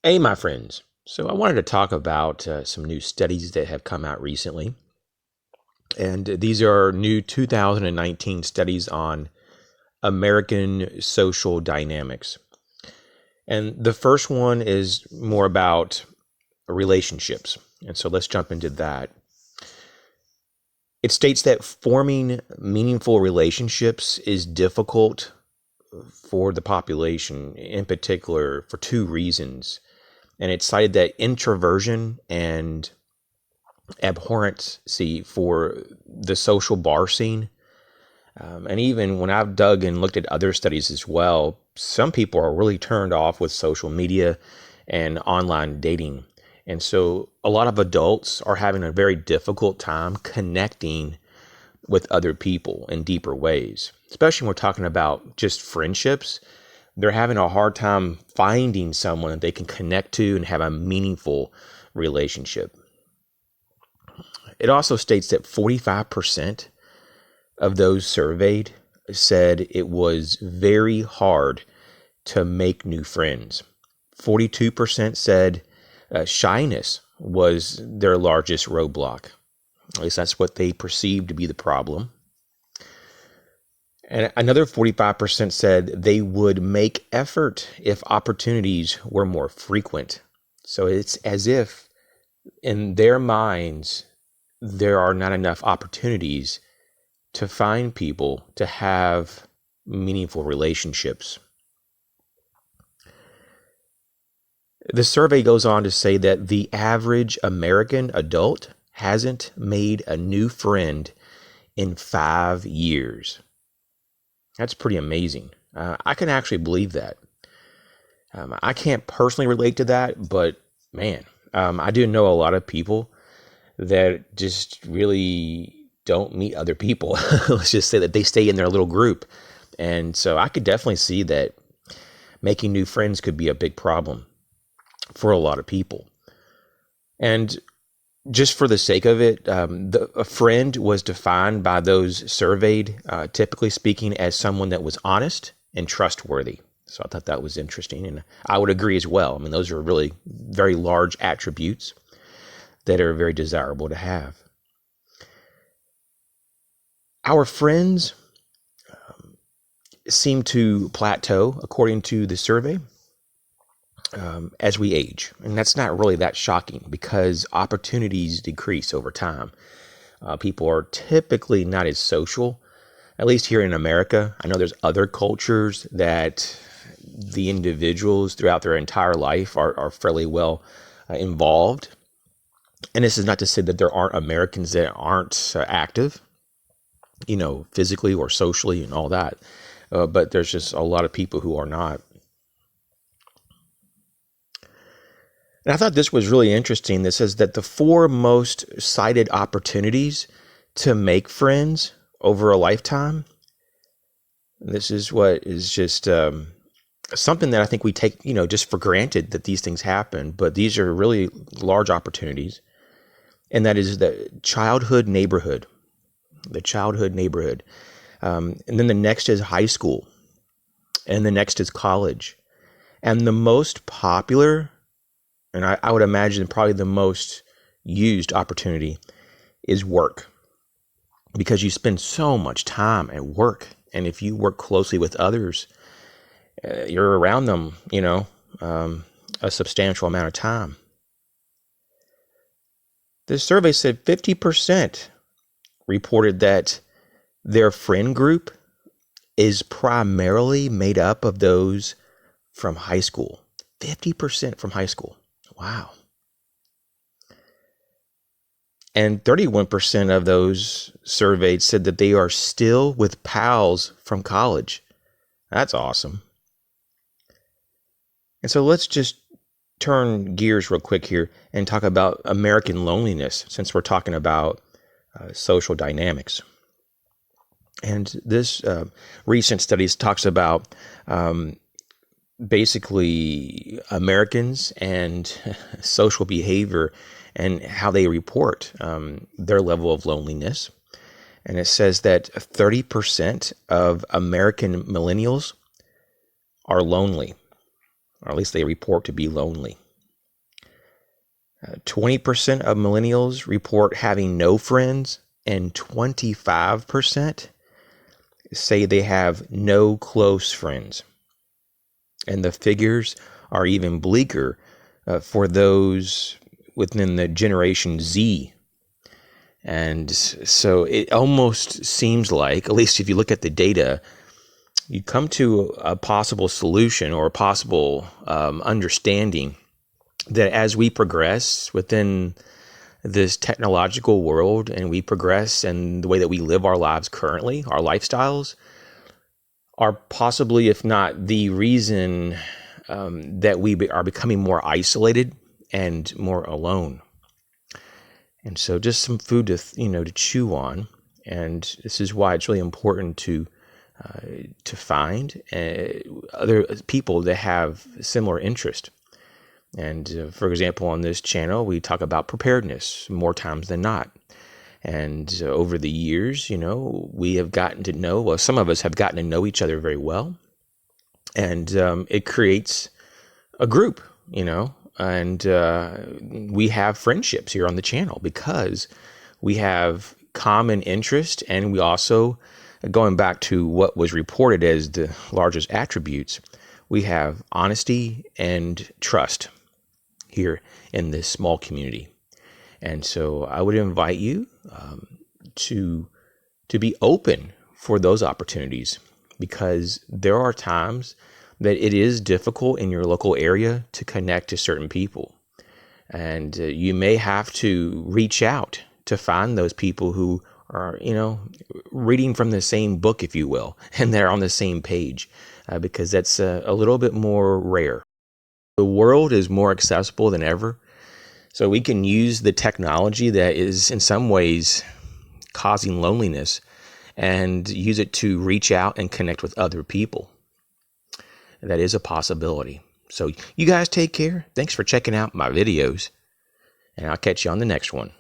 Hey, my friends. So, I wanted to talk about some new studies that have come out recently. And these are new 2019 studies on American social dynamics. And the first one is more about relationships. And so, let's jump into that. It states that forming meaningful relationships is difficult for the population, in particular, for two reasons. And it cited that introversion and abhorrency for the social bar scene. And even when I've dug and looked at other studies as well, some people are really turned off with social media and online dating. And so a lot of adults are having a very difficult time connecting with other people in deeper ways, especially when we're talking about just friendships. They're having a hard time finding someone that they can connect to and have a meaningful relationship. It also states that 45% of those surveyed said it was very hard to make new friends. 42% said shyness was their largest roadblock. At least that's what they perceived to be the problem. And another 45% said they would make effort if opportunities were more frequent. So it's as if in their minds, there are not enough opportunities to find people to have meaningful relationships. The survey goes on to say that the average American adult hasn't made a new friend in 5 years. That's pretty amazing. I can actually believe that. I can't personally relate to that, but man, I do know a lot of people that just really don't meet other people. Let's just say that they stay in their little group. And so I could definitely see that making new friends could be a big problem for a lot of people. And just for the sake of it, a friend was defined by those surveyed, typically speaking, as someone that was honest and trustworthy. So I thought that was interesting. And I would agree as well. I mean, those are really very large attributes that are very desirable to have. Our friends seem to plateau, according to the survey, as we age. And that's not really that shocking because opportunities decrease over time. People are typically not as social, at least here in America. I know there's other cultures that the individuals throughout their entire life are fairly well involved. And this is not to say that there aren't Americans that aren't active, physically or socially and all that. But there's just a lot of people who are not. And I thought this was really interesting. This says that the 4 most cited opportunities to make friends over a lifetime. This is what is just something that I think we take, just for granted that these things happen. But these are really large opportunities. And that is the childhood neighborhood. The childhood neighborhood. And then the next is high school. And the next is college. And the most popular, and I would imagine probably the most used opportunity, is work. Because you spend so much time at work. And if you work closely with others, you're around them, a substantial amount of time. This survey said 50% reported that their friend group is primarily made up of those from high school. 50% from high school. Wow. And 31% of those surveyed said that they are still with pals from college. That's awesome. And so let's just turn gears real quick here and talk about American loneliness, since we're talking about social dynamics. And this recent studies talks about basically Americans and social behavior and how they report their level of loneliness. And it says that 30% of American millennials are lonely, or at least they report to be lonely. 20% of millennials report having no friends, and 25% say they have no close friends. And the figures are even bleaker for those within the Generation Z. And so it almost seems like, at least if you look at the data, you come to a possible solution or a possible understanding that as we progress within this technological world and we progress in the way that we live our lives currently, our lifestyles are possibly, if not the reason that we are becoming more isolated and more alone. And so just some food to chew on. And this is why it's really important to find other people that have similar interest. And for example, on this channel, we talk about preparedness more times than not. And over the years, we have gotten to know, well, some of us have gotten to know each other very well. And it creates a group, and we have friendships here on the channel because we have common interest. And we also, going back to what was reported as the largest attributes, we have honesty and trust here in this small community. And so I would invite you to be open for those opportunities, because there are times that it is difficult in your local area to connect to certain people. And you may have to reach out to find those people who are, reading from the same book, if you will, and they're on the same page, because that's a little bit more rare. The world is more accessible than ever. So we can use the technology that is in some ways causing loneliness and use it to reach out and connect with other people. That is a possibility. So you guys take care. Thanks for checking out my videos, and I'll catch you on the next one.